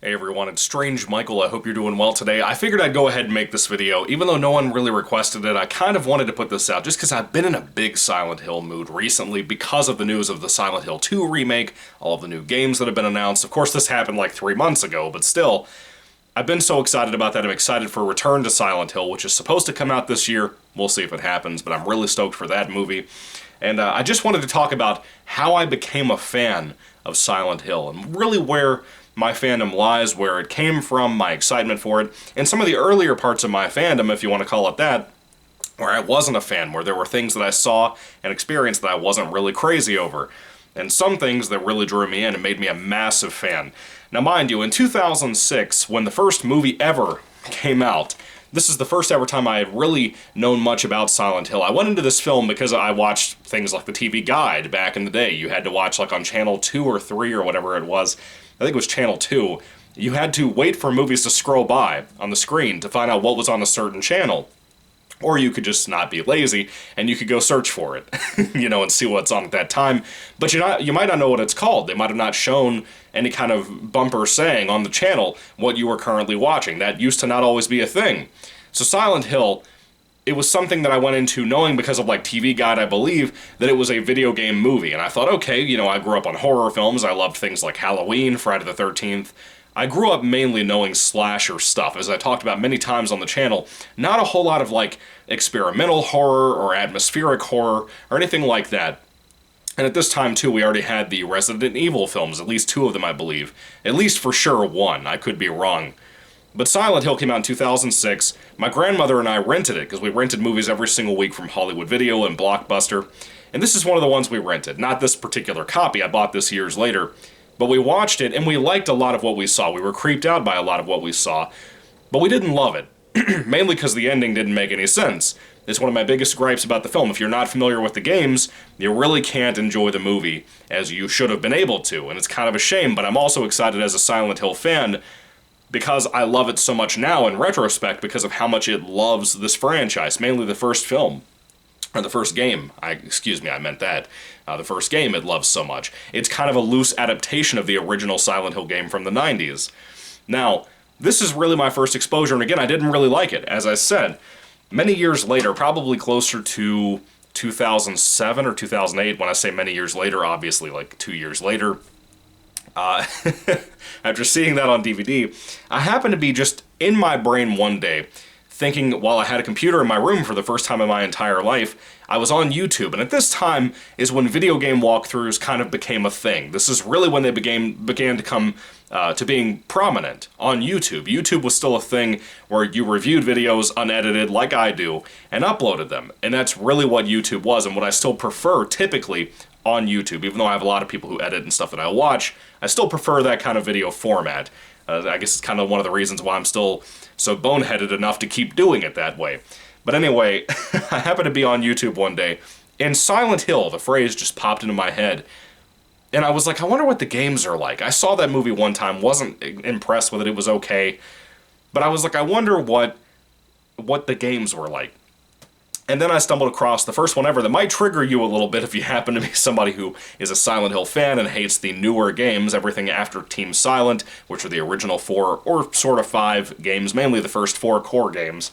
Hey everyone, it's Strange Michael. I hope you're doing well today. I figured I'd go ahead and make this video. Even though no one really requested it, I kind of wanted to put this out just because I've been in a big Silent Hill mood recently because of the news of the Silent Hill 2 remake, all of the new games that have been announced. Of course, this happened like 3 months ago, but still, I've been so excited about that. I'm excited for Return to Silent Hill, which is supposed to come out this year. We'll see if it happens, but I'm really stoked for that movie. And I just wanted to talk about how I became a fan of Silent Hill and really where my fandom lies, where it came from, my excitement for it, and some of the earlier parts of my fandom, if you want to call it that, where I wasn't a fan, where there were things that I saw and experienced that I wasn't really crazy over, and some things that really drew me in and made me a massive fan. Now mind you, in 2006, when the first movie ever came out, this is the first ever time I had really known much about Silent Hill. I went into this film because I watched things like the TV Guide back in the day. You had to watch like on Channel 2 or 3 or whatever it was. I think it was Channel 2. You had to wait for movies to scroll by on the screen to find out what was on a certain channel. Or you could just not be lazy, and you could go search for it, and see what's on at that time. But you might not know what it's called. They might have not shown any kind of bumper saying on the channel what you were currently watching. That used to not always be a thing. So Silent Hill, it was something that I went into knowing because of like TV Guide, I believe, that it was a video game movie. And I thought, okay, I grew up on horror films. I loved things like Halloween, Friday the 13th. I grew up mainly knowing slasher stuff, as I talked about many times on the channel. Not a whole lot of like experimental horror or atmospheric horror or anything like that. And at this time too, we already had the Resident Evil films, at least 2 of them I believe. At least for sure 1, I could be wrong. But Silent Hill came out in 2006. My grandmother and I rented it, because we rented movies every single week from Hollywood Video and Blockbuster. And this is one of the ones we rented. Not this particular copy, I bought this years later. But we watched it, and we liked a lot of what we saw. We were creeped out by a lot of what we saw. But we didn't love it. Mainly because the ending didn't make any sense. It's one of my biggest gripes about the film. If you're not familiar with the games, you really can't enjoy the movie as you should have been able to. And it's kind of a shame, but I'm also excited as a Silent Hill fan because I love it so much now in retrospect because of how much it loves this franchise, mainly the first film. Or the first game. I meant that. The first game it loves so much. It's kind of a loose adaptation of the original Silent Hill game from the 90s. Now, this is really my first exposure, and again, I didn't really like it. As I said, many years later, probably closer to 2007 or 2008, when I say many years later, obviously like 2 years later, after seeing that on DVD, I happened to be just in my brain one day, thinking while I had a computer in my room for the first time in my entire life, I was on YouTube, and at this time is when video game walkthroughs kind of became a thing. This is really when they began to come to being prominent on YouTube. YouTube was still a thing where you reviewed videos unedited like I do and uploaded them, and that's really what YouTube was and what I still prefer typically on YouTube. Even though I have a lot of people who edit and stuff that I watch, I still prefer that kind of video format. I guess it's kind of one of the reasons why I'm still so boneheaded enough to keep doing it that way. But anyway, I happened to be on YouTube one day, and Silent Hill, the phrase just popped into my head. And I was like, I wonder what the games are like. I saw that movie one time, wasn't impressed with it, it was okay. But I was like, I wonder what the games were like. And then I stumbled across the first one ever that might trigger you a little bit if you happen to be somebody who is a Silent Hill fan and hates the newer games, everything after Team Silent, which are the original 4 or sort of 5 games, mainly the first 4 core games.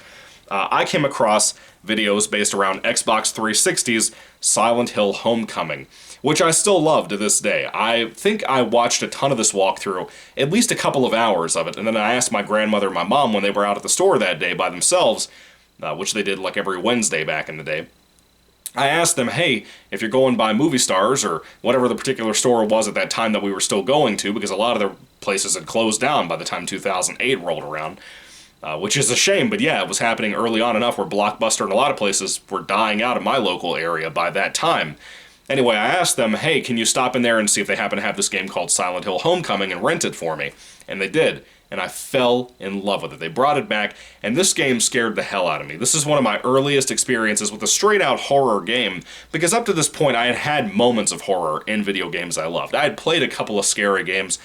I came across videos based around Xbox 360's Silent Hill Homecoming, which I still love to this day. I think I watched a ton of this walkthrough, at least a couple of hours of it, and then I asked my grandmother and my mom when they were out at the store that day by themselves, which they did like every Wednesday back in the day. I asked them, hey, if you're going by Movie Stars or whatever the particular store was at that time that we were still going to, because a lot of their places had closed down by the time 2008 rolled around, which is a shame, but yeah, it was happening early on enough where Blockbuster and a lot of places were dying out of my local area by that time. Anyway, I asked them, hey, can you stop in there and see if they happen to have this game called Silent Hill Homecoming and rent it for me? And they did, and I fell in love with it. They brought it back, and this game scared the hell out of me. This is one of my earliest experiences with a straight-out horror game, because up to this point I had had moments of horror in video games I loved. I had played a couple of scary games,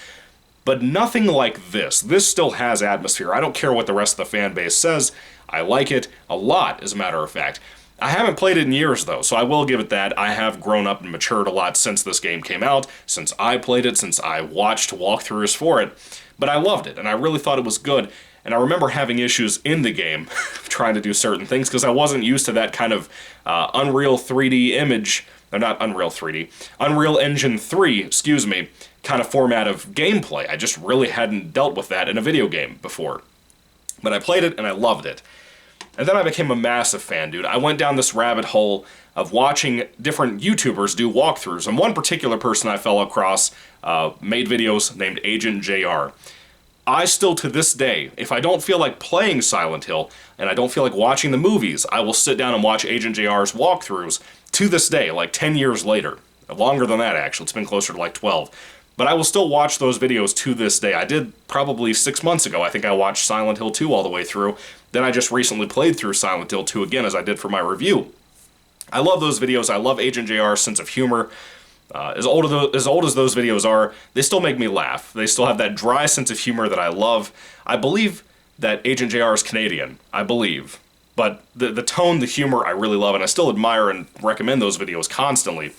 but nothing like this. This still has atmosphere. I don't care what the rest of the fan base says. I like it a lot, as a matter of fact. I haven't played it in years, though, so I will give it that. I have grown up and matured a lot since this game came out, since I played it, since I watched walkthroughs for it. But I loved it, and I really thought it was good. And I remember having issues in the game trying to do certain things because I wasn't used to that kind of Unreal 3D image, or not Unreal 3D, Unreal Engine 3, excuse me, kind of format of gameplay. I just really hadn't dealt with that in a video game before. But I played it, and I loved it. And then I became a massive fan, dude. I went down this rabbit hole of watching different YouTubers do walkthroughs, and one particular person I fell across made videos named Agent JR. I still, to this day, if I don't feel like playing Silent Hill, and I don't feel like watching the movies, I will sit down and watch Agent JR's walkthroughs to this day, like 10 years later. Longer than that, actually. It's been closer to like 12. But I will still watch those videos to this day. I did probably 6 months ago. I think I watched Silent Hill 2 all the way through. Then I just recently played through Silent Hill 2 again, as I did for my review. I love those videos. I love Agent JR's sense of humor. As old as those videos are, they still make me laugh. They still have that dry sense of humor that I love. I believe that Agent JR is Canadian. I believe. But the tone, the humor, I really love, and I still admire and recommend those videos constantly.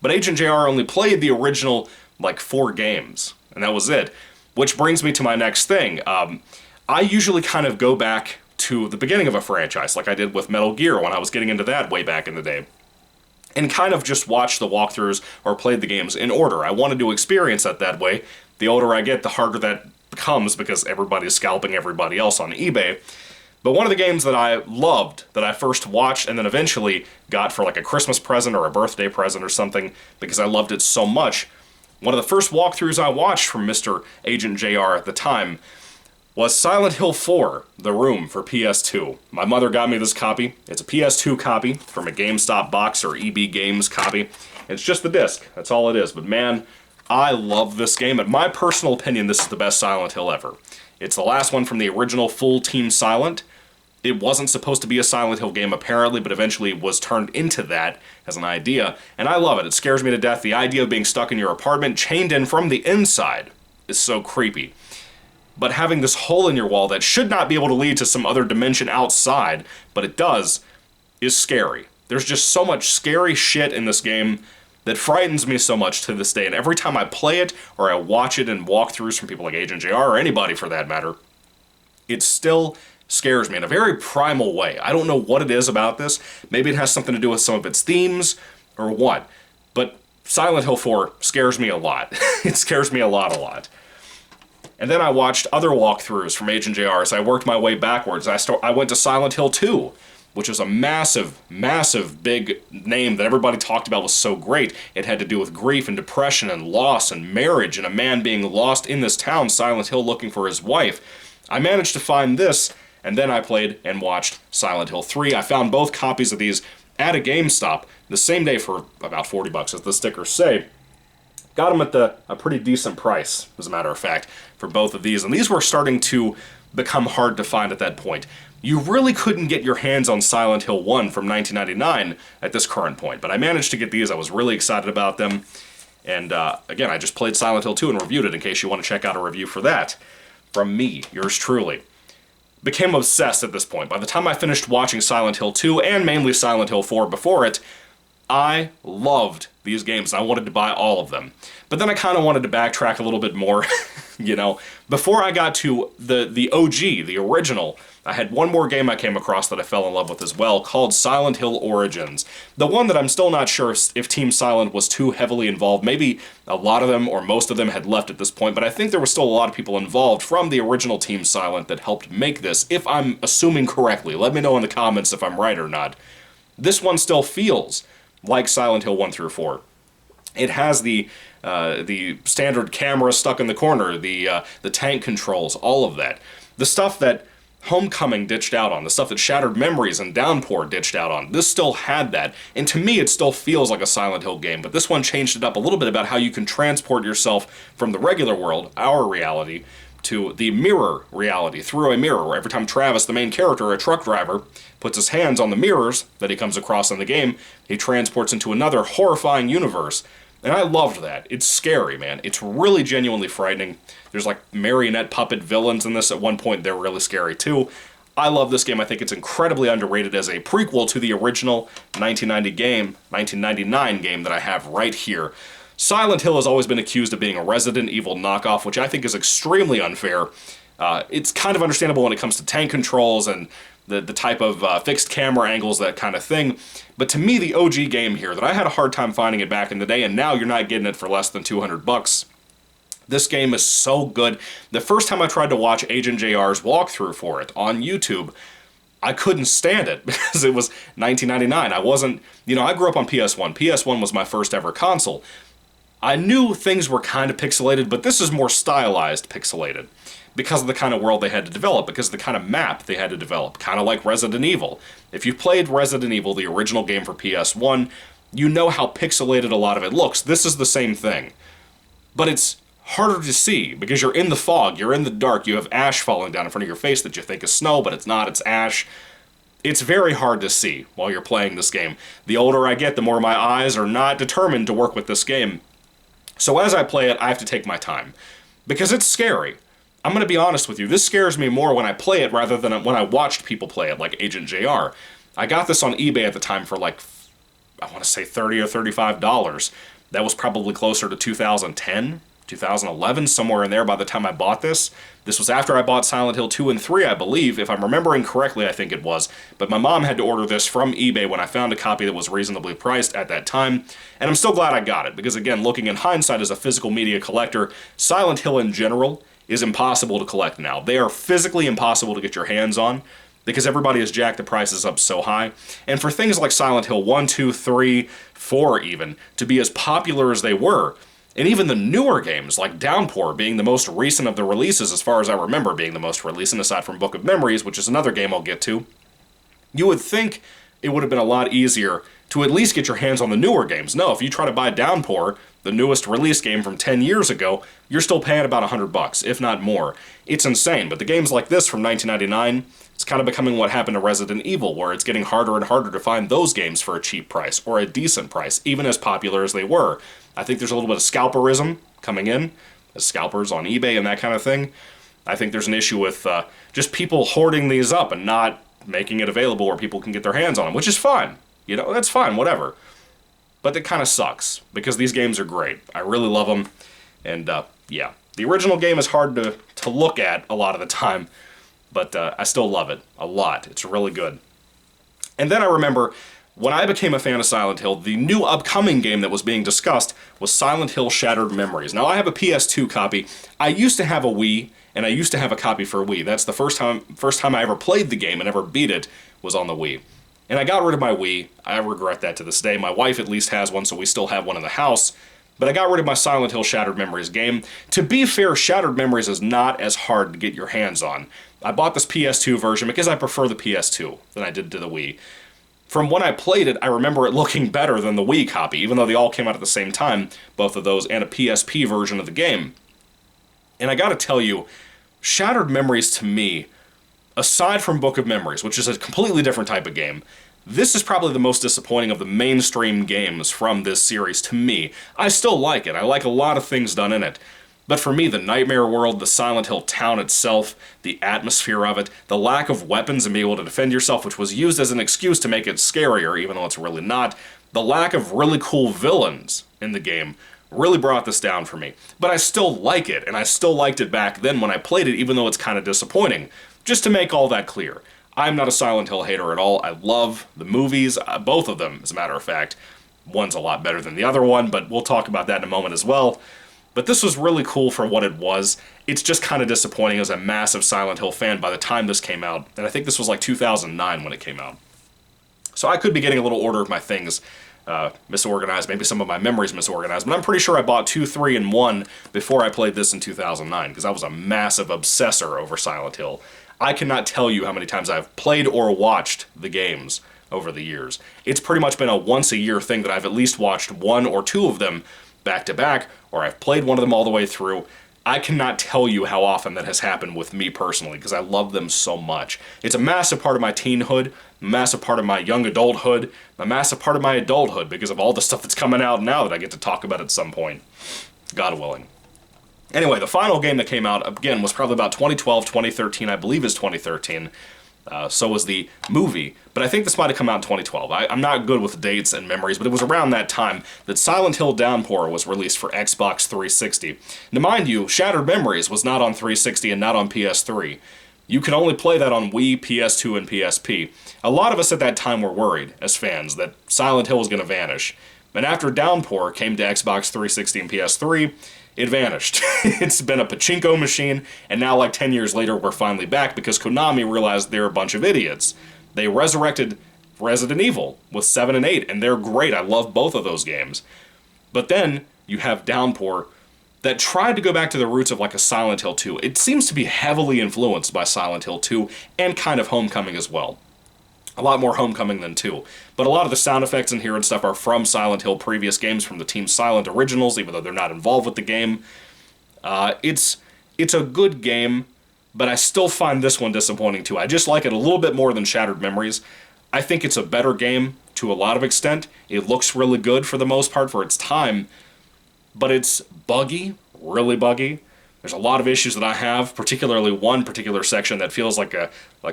But Agent JR only played the original, like, 4 games, and that was it. Which brings me to my next thing. I usually kind of go back to the beginning of a franchise, like I did with Metal Gear when I was getting into that way back in the day, and kind of just watch the walkthroughs or played the games in order. I wanted to experience that way. The older I get, the harder that becomes because everybody's scalping everybody else on eBay. But one of the games that I loved, that I first watched and then eventually got for like a Christmas present or a birthday present or something because I loved it so much, one of the first walkthroughs I watched from Mr. Agent JR at the time was Silent Hill 4, The Room for PS2. My mother got me this copy. It's a PS2 copy from a GameStop box or EB Games copy. It's just the disc. That's all it is. But man, I love this game. In my personal opinion, this is the best Silent Hill ever. It's the last one from the original full Team Silent. It wasn't supposed to be a Silent Hill game apparently, but eventually was turned into that as an idea. And I love it. It scares me to death. The idea of being stuck in your apartment, chained in from the inside, is so creepy. But having this hole in your wall that should not be able to lead to some other dimension outside, but it does, is scary. There's just so much scary shit in this game that frightens me so much to this day. And every time I play it, or I watch it in walkthroughs from people like Agent JR, or anybody for that matter, it still scares me in a very primal way. I don't know what it is about this. Maybe it has something to do with some of its themes, or what. But Silent Hill 4 scares me a lot. It scares me a lot. And then I watched other walkthroughs from Agent JR as I worked my way backwards. I went to Silent Hill 2, which was a massive, big name that everybody talked about was so great. It had to do with grief and depression and loss and marriage and a man being lost in this town, Silent Hill, looking for his wife. I managed to find this, and then I played and watched Silent Hill 3. I found both copies of these at a GameStop the same day for about $40, as the stickers say. Got them at a pretty decent price, as a matter of fact, for both of these. And these were starting to become hard to find at that point. You really couldn't get your hands on Silent Hill 1 from 1999 at this current point. But I managed to get these. I was really excited about them. And again, I just played Silent Hill 2 and reviewed it in case you want to check out a review for that. From me, yours truly. Became obsessed at this point. By the time I finished watching Silent Hill 2 and mainly Silent Hill 4 before it, I loved these games. I wanted to buy all of them. But then I kind of wanted to backtrack a little bit more, you know. Before I got to the OG, the original, I had one more game I came across that I fell in love with as well, called Silent Hill Origins. The one that I'm still not sure if Team Silent was too heavily involved. Maybe a lot of them or most of them had left at this point, but I think there were still a lot of people involved from the original Team Silent that helped make this, if I'm assuming correctly. Let me know in the comments if I'm right or not. This one still feels like Silent Hill 1 through 4. It has the standard camera stuck in the corner, the tank controls, all of that. The stuff that Homecoming ditched out on, the stuff that Shattered Memories and Downpour ditched out on, this still had that. And to me, it still feels like a Silent Hill game, but this one changed it up a little bit about how you can transport yourself from the regular world, our reality, to the mirror reality, through a mirror, where every time Travis, the main character, a truck driver, puts his hands on the mirrors that he comes across in the game, he transports into another horrifying universe. And I loved that. It's scary, man. It's really genuinely frightening. There's like marionette puppet villains in this at one point. They're really scary too. I love this game. I think it's incredibly underrated as a prequel to the original 1999 game that I have right here. Silent Hill has always been accused of being a Resident Evil knockoff, which I think is extremely unfair. It's kind of understandable when it comes to tank controls and the type of fixed camera angles, that kind of thing. But to me, the OG game here, that I had a hard time finding it back in the day, and now you're not getting it for less than $200. This game is so good. The first time I tried to watch Agent JR's walkthrough for it on YouTube, I couldn't stand it because it was 1999. I wasn't, I grew up on PS1. PS1 was my first ever console. I knew things were kind of pixelated, but this is more stylized pixelated because of the kind of world they had to develop, because of the kind of map they had to develop, kind of like Resident Evil. If you've played Resident Evil, the original game for PS1, you know how pixelated a lot of it looks. This is the same thing, but it's harder to see because you're in the fog, you're in the dark, you have ash falling down in front of your face that you think is snow, but it's not, it's ash. It's very hard to see while you're playing this game. The older I get, the more my eyes are not determined to work with this game. So as I play it, I have to take my time because it's scary. I'm going to be honest with you, this scares me more when I play it rather than when I watched people play it, like Agent JR. I got this on eBay at the time for like, I want to say $30 or $35. That was probably closer to 2010. 2011, somewhere in there by the time I bought this. This was after I bought Silent Hill 2 and 3, I believe. If I'm remembering correctly, I think it was. But my mom had to order this from eBay when I found a copy that was reasonably priced at that time. And I'm still glad I got it, because again, looking in hindsight as a physical media collector, Silent Hill in general is impossible to collect now. They are physically impossible to get your hands on, because everybody has jacked the prices up so high. And for things like Silent Hill 1, 2, 3, 4 even, to be as popular as they were, and even the newer games, like Downpour being the most recent of the releases, as far as I remember being the most recent, aside from Book of Memories, which is another game I'll get to, you would think it would have been a lot easier to at least get your hands on the newer games. No, if you try to buy Downpour, the newest release game from 10 years ago, you're still paying about $100, if not more. It's insane, but the games like this from 1999, it's kind of becoming what happened to Resident Evil, where it's getting harder and harder to find those games for a cheap price, or a decent price, even as popular as they were. I think there's a little bit of scalperism coming in, as scalpers on eBay and that kind of thing. I think there's an issue with just people hoarding these up and not making it available where people can get their hands on them, which is fine. That's fine, whatever. But it kind of sucks, because these games are great. I really love them, and yeah. The original game is hard to look at a lot of the time, but I still love it a lot. It's really good. And then I remember, when I became a fan of Silent Hill, the new upcoming game that was being discussed was Silent Hill Shattered Memories. Now, I have a PS2 copy. I used to have a Wii, and I used to have a copy for Wii. That's the first time I ever played the game and ever beat it was on the Wii. And I got rid of my Wii. I regret that to this day. My wife at least has one, so we still have one in the house. But I got rid of my Silent Hill Shattered Memories game. To be fair, Shattered Memories is not as hard to get your hands on. I bought this PS2 version because I prefer the PS2 than I did to the Wii. From when I played it, I remember it looking better than the Wii copy, even though they all came out at the same time, both of those, and a PSP version of the game. And I gotta tell you, Shattered Memories to me, aside from Book of Memories, which is a completely different type of game, this is probably the most disappointing of the mainstream games from this series to me. I still like it. I like a lot of things done in it. But for me, the Nightmare World, the Silent Hill town itself, the atmosphere of it, the lack of weapons and being able to defend yourself, which was used as an excuse to make it scarier, even though it's really not, the lack of really cool villains in the game really brought this down for me. But I still like it, and I still liked it back then when I played it, even though it's kind of disappointing. Just to make all that clear, I'm not a Silent Hill hater at all. I love the movies, both of them, as a matter of fact. One's a lot better than the other one, but we'll talk about that in a moment as well. But this was really cool for what it was. It's just kind of disappointing as a massive Silent Hill fan by the time this came out. And I think this was like 2009 when it came out. So I could be getting a little order of my things misorganized, maybe some of my memories misorganized, but I'm pretty sure I bought 2, 3, and 1 before I played this in 2009, because I was a massive obsessor over Silent Hill. I cannot tell you how many times I've played or watched the games over the years. It's pretty much been a once-a-year thing that I've at least watched 1 or 2 of them back-to-back, or I've played one of them all the way through. I cannot tell you how often that has happened with me personally, because I love them so much. It's a massive part of my teenhood, a massive part of my young adulthood, a massive part of my adulthood, because of all the stuff that's coming out now that I get to talk about at some point. God willing. Anyway, the final game that came out, again, was probably about 2012, 2013, I believe it's 2013. So was the movie, but I think this might have come out in 2012. I'm not good with dates and memories, but it was around that time that Silent Hill Downpour was released for Xbox 360. Now mind you, Shattered Memories was not on 360 and not on PS3. You could only play that on Wii, PS2, and PSP. A lot of us at that time were worried, as fans, that Silent Hill was going to vanish. And after Downpour came to Xbox 360 and PS3, it vanished. It's been a pachinko machine, and now like 10 years later we're finally back because Konami realized they're a bunch of idiots. They resurrected Resident Evil with 7 and 8, and they're great. I love both of those games. But then you have Downpour that tried to go back to the roots of like a Silent Hill 2. It seems to be heavily influenced by Silent Hill 2 and kind of Homecoming as well. A lot more Homecoming than 2. But a lot of the sound effects in here and stuff are from Silent Hill previous games from the Team Silent originals, even though they're not involved with the game. It's a good game, but I still find this one disappointing too. I just like it a little bit more than Shattered Memories. I think it's a better game to a lot of extent. It looks really good for the most part for its time, but it's buggy, really buggy. There's a lot of issues that I have, particularly one particular section that feels like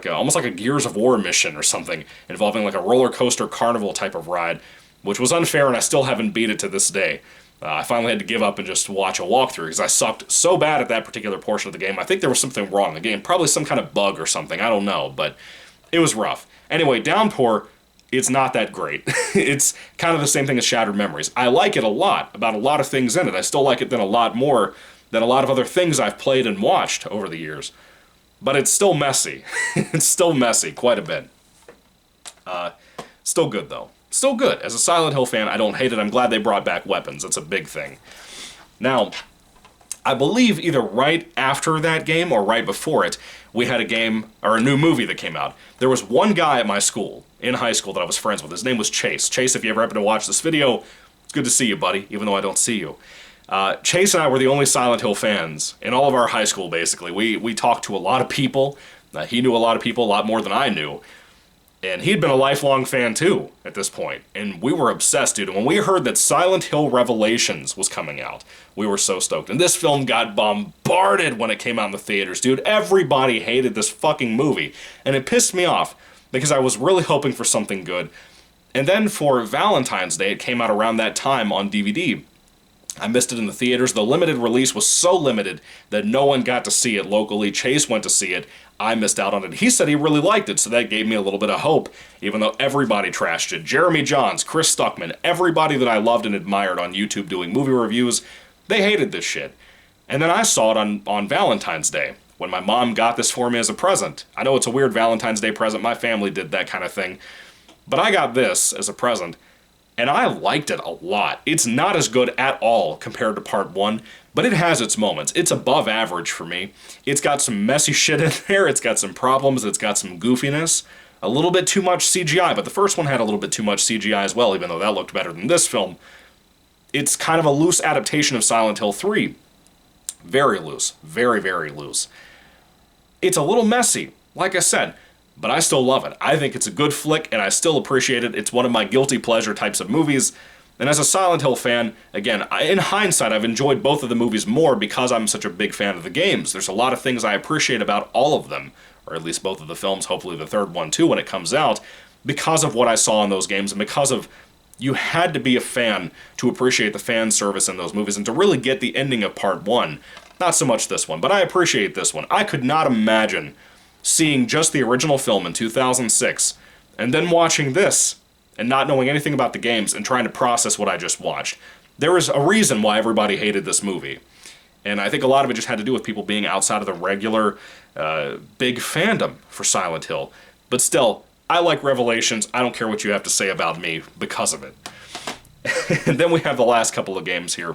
almost like a Gears of War mission or something, involving like a roller coaster carnival type of ride, which was unfair and I still haven't beat it to this day. I finally had to give up and just watch a walkthrough because I sucked so bad at that particular portion of the game. I think there was something wrong in the game, probably some kind of bug or something, I don't know, but it was rough. Anyway, Downpour, it's not that great. It's kind of the same thing as Shattered Memories. I like it a lot, about a lot of things in it. I still like it then a lot more than a lot of other things I've played and watched over the years. But it's still messy. It's still messy, quite a bit. Still good, though. Still good. As a Silent Hill fan, I don't hate it. I'm glad they brought back weapons. That's a big thing. Now, I believe either right after that game or right before it, we had a game, or a new movie that came out. There was one guy at my school, in high school, that I was friends with. His name was Chase. Chase, if you ever happen to watch this video, it's good to see you, buddy, even though I don't see you. Chase and I were the only Silent Hill fans in all of our high school, basically. We talked to a lot of people. He knew a lot of people, a lot more than I knew. And he'd been a lifelong fan, too, at this point. And we were obsessed, dude. And when we heard that Silent Hill Revelations was coming out, we were so stoked. And this film got bombarded when it came out in the theaters, dude. Everybody hated this fucking movie. And it pissed me off, because I was really hoping for something good. And then for Valentine's Day, it came out around that time on DVD. I missed it in the theaters. The limited release was so limited that no one got to see it locally. Chase went to see it. I missed out on it. He said he really liked it, so that gave me a little bit of hope, even though everybody trashed it. Jeremy Johns, Chris Stuckman, everybody that I loved and admired on YouTube doing movie reviews, they hated this shit. And then I saw it on Valentine's Day, when my mom got this for me as a present. I know it's a weird Valentine's Day present. My family did that kind of thing. But I got this as a present. And I liked it a lot. It's not as good at all compared to Part 1, but it has its moments. It's above average for me. It's got some messy shit in there, it's got some problems, it's got some goofiness, a little bit too much CGI, but the first one had a little bit too much CGI as well, even though that looked better than this film. It's kind of a loose adaptation of Silent Hill 3. Very loose. Very, very loose. It's a little messy, like I said. But I still love it. I think it's a good flick, and I still appreciate it. It's one of my guilty pleasure types of movies. And as a Silent Hill fan, again, in hindsight, I've enjoyed both of the movies more because I'm such a big fan of the games. There's a lot of things I appreciate about all of them, or at least both of the films, hopefully the third one too when it comes out, because of what I saw in those games, and because of you had to be a fan to appreciate the fan service in those movies, and to really get the ending of Part 1. Not so much this one, but I appreciate this one. I could not imagine seeing just the original film in 2006, and then watching this, and not knowing anything about the games, and trying to process what I just watched. There is a reason why everybody hated this movie. And I think a lot of it just had to do with people being outside of the regular, big fandom for Silent Hill. But still, I like Revelations. I don't care what you have to say about me because of it. And then we have the last couple of games here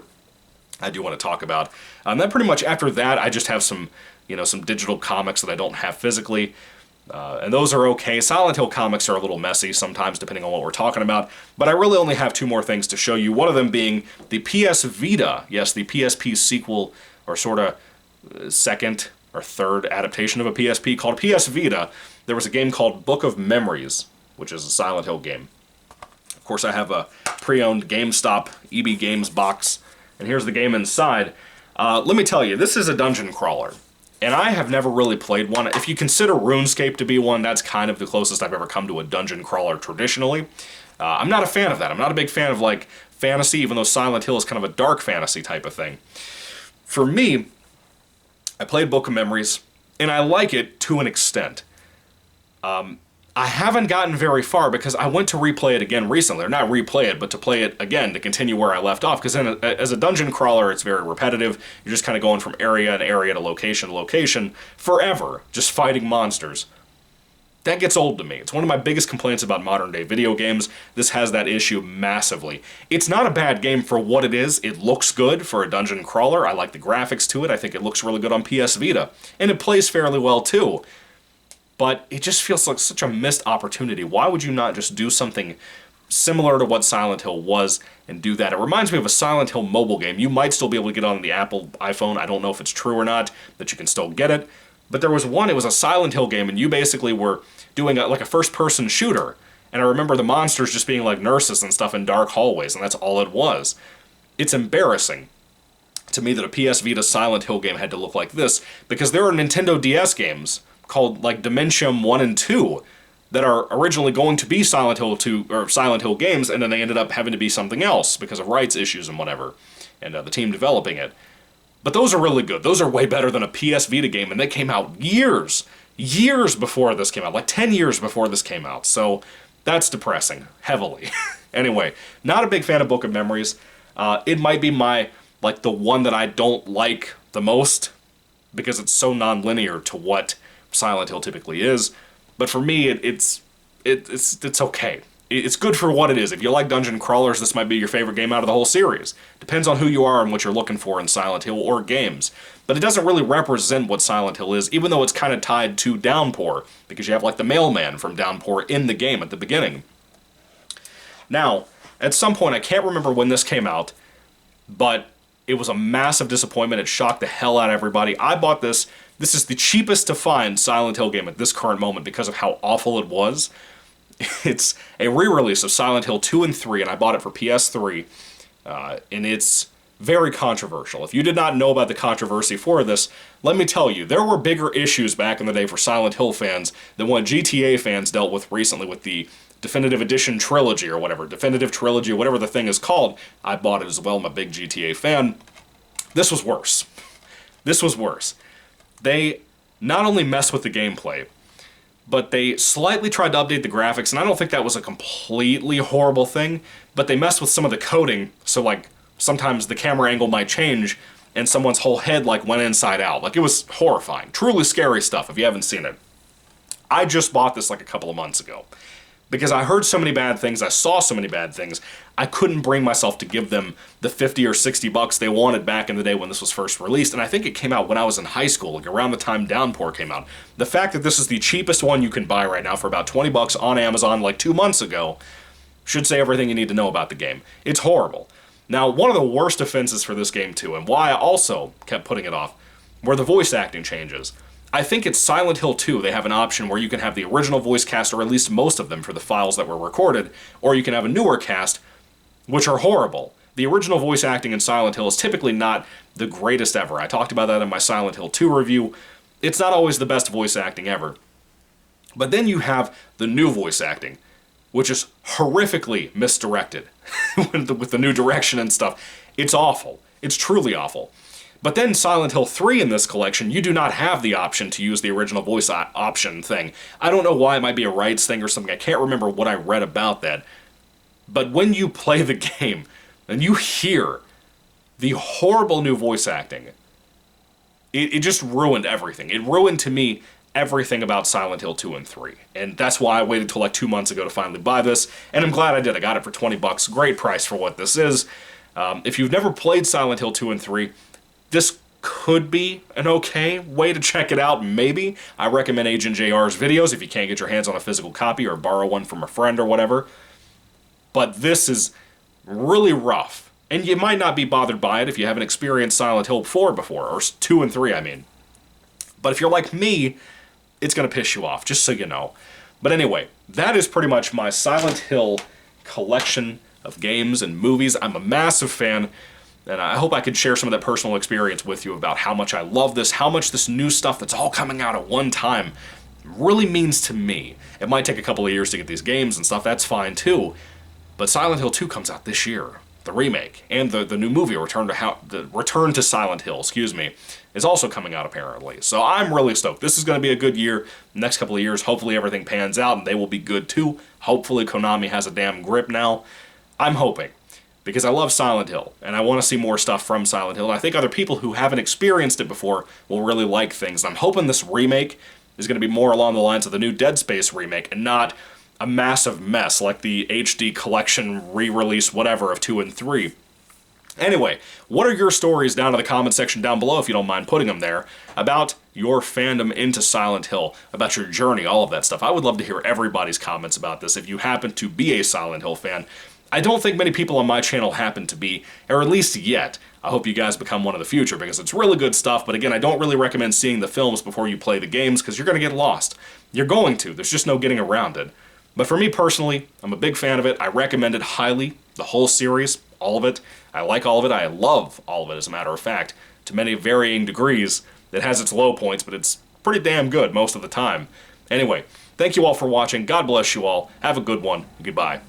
I do want to talk about. And then pretty much after that, I just have some digital comics that I don't have physically, and those are okay. Silent Hill comics are a little messy sometimes, depending on what we're talking about, but I really only have two more things to show you, one of them being the PS Vita, yes, the PSP sequel, or sort of second or third adaptation of a PSP called PS Vita. There was a game called Book of Memories, which is a Silent Hill game. Of course, I have a pre-owned GameStop EB Games box, and here's the game inside. Let me tell you, this is a dungeon crawler. And I have never really played one. If you consider RuneScape to be one, that's kind of the closest I've ever come to a dungeon crawler traditionally. I'm not a fan of that. I'm not a big fan of, like, fantasy, even though Silent Hill is kind of a dark fantasy type of thing. For me, I played Book of Memories, and I like it to an extent. I haven't gotten very far because I went to replay it again recently, or not replay it, but to play it again to continue where I left off, because as a dungeon crawler, it's very repetitive. You're just kind of going from area to area to location forever, just fighting monsters. That gets old to me. It's one of my biggest complaints about modern day video games. This has that issue massively. It's not a bad game for what it is. It looks good for a dungeon crawler. I like the graphics to it. I think it looks really good on PS Vita. And it plays fairly well too. But it just feels like such a missed opportunity. Why would you not just do something similar to what Silent Hill was and do that? It reminds me of a Silent Hill mobile game. You might still be able to get on the Apple iPhone. I don't know if it's true or not, that you can still get it. But there was one, it was a Silent Hill game, and you basically were doing like a first-person shooter. And I remember the monsters just being like nurses and stuff in dark hallways, and that's all it was. It's embarrassing to me that a PS Vita Silent Hill game had to look like this, because there are Nintendo DS games called like Dementium 1 and 2 that are originally going to be Silent Hill 2 or Silent Hill games, and then they ended up having to be something else because of rights issues and whatever, and the team developing it. But those are really good. Those are way better than a PS Vita game, and they came out years before this came out, like 10 years before this came out. So that's depressing, heavily. Anyway, not a big fan of Book of Memories. It might be the one that I don't like the most because it's so non-linear to what Silent Hill typically is, but for me, it's okay. It's good for what it is. If you like dungeon crawlers, this might be your favorite game out of the whole series. Depends on who you are and what you're looking for in Silent Hill or games. But it doesn't really represent what Silent Hill is, even though it's kind of tied to Downpour, because you have like the mailman from Downpour in the game at the beginning. Now, at some point, I can't remember when this came out, but it was a massive disappointment. It shocked the hell out of everybody. I bought this. This is the cheapest to find Silent Hill game at this current moment because of how awful it was. It's a re-release of Silent Hill 2 and 3, and I bought it for PS3, and it's very controversial. If you did not know about the controversy for this, let me tell you, there were bigger issues back in the day for Silent Hill fans than what GTA fans dealt with recently with the Definitive Edition Trilogy or whatever. Definitive Trilogy, or whatever the thing is called. I bought it as well. I'm a big GTA fan. This was worse. This was worse. They not only messed with the gameplay, but they slightly tried to update the graphics, and I don't think that was a completely horrible thing, but they messed with some of the coding, so like sometimes the camera angle might change and someone's whole head like went inside out. Like, it was horrifying. Truly scary stuff if you haven't seen it. I just bought this like a couple of months ago because I heard so many bad things, I saw so many bad things, I couldn't bring myself to give them the 50 or 60 bucks they wanted back in the day when this was first released, and I think it came out when I was in high school, like around the time Downpour came out. The fact that this is the cheapest one you can buy right now for about 20 bucks on Amazon like 2 months ago should say everything you need to know about the game. It's horrible. Now, one of the worst offenses for this game too, and why I also kept putting it off, were the voice acting changes. I think it's Silent Hill 2, they have an option where you can have the original voice cast, or at least most of them for the files that were recorded, or you can have a newer cast, which are horrible. The original voice acting in Silent Hill is typically not the greatest ever. I talked about that in my Silent Hill 2 review. It's not always the best voice acting ever. But then you have the new voice acting, which is horrifically misdirected with the new direction and stuff. It's awful. It's truly awful. But then Silent Hill 3 in this collection, you do not have the option to use the original voice option thing. I don't know why, it might be a rights thing or something. I can't remember what I read about that. But when you play the game and you hear the horrible new voice acting, it just ruined everything. It ruined, to me, everything about Silent Hill 2 and 3. And that's why I waited till like 2 months ago to finally buy this. And I'm glad I did. I got it for 20 bucks. Great price for what this is. If you've never played Silent Hill 2 and 3, this could be an okay way to check it out, maybe. I recommend Agent JR's videos if you can't get your hands on a physical copy or borrow one from a friend or whatever. But this is really rough. And you might not be bothered by it if you haven't experienced Silent Hill 4 before, or 2 and 3, I mean. But if you're like me, it's going to piss you off, just so you know. But anyway, that is pretty much my Silent Hill collection of games and movies. I'm a massive fan. And I hope I could share some of that personal experience with you about how much I love this, how much this new stuff that's all coming out at one time really means to me. It might take a couple of years to get these games and stuff, that's fine too. But Silent Hill 2 comes out this year. The remake and the new movie Return to Silent Hill, is also coming out apparently. So I'm really stoked. This is going to be a good year. Next couple of years, hopefully everything pans out and they will be good too. Hopefully Konami has a damn grip now. I'm hoping, because I love Silent Hill and I want to see more stuff from Silent Hill. And I think other people who haven't experienced it before will really like things. And I'm hoping this remake is going to be more along the lines of the new Dead Space remake and not a massive mess like the HD collection re-release whatever of 2 and 3. Anyway, what are your stories down in the comment section down below, if you don't mind putting them there, about your fandom into Silent Hill, about your journey, all of that stuff. I would love to hear everybody's comments about this if you happen to be a Silent Hill fan. I don't think many people on my channel happen to be, or at least yet. I hope you guys become one in the future, because it's really good stuff, but again, I don't really recommend seeing the films before you play the games, because you're going to get lost. You're going to. There's just no getting around it. But for me personally, I'm a big fan of it. I recommend it highly, the whole series, all of it. I like all of it. I love all of it, as a matter of fact, to many varying degrees. It has its low points, but it's pretty damn good most of the time. Anyway, thank you all for watching. God bless you all. Have a good one. Goodbye.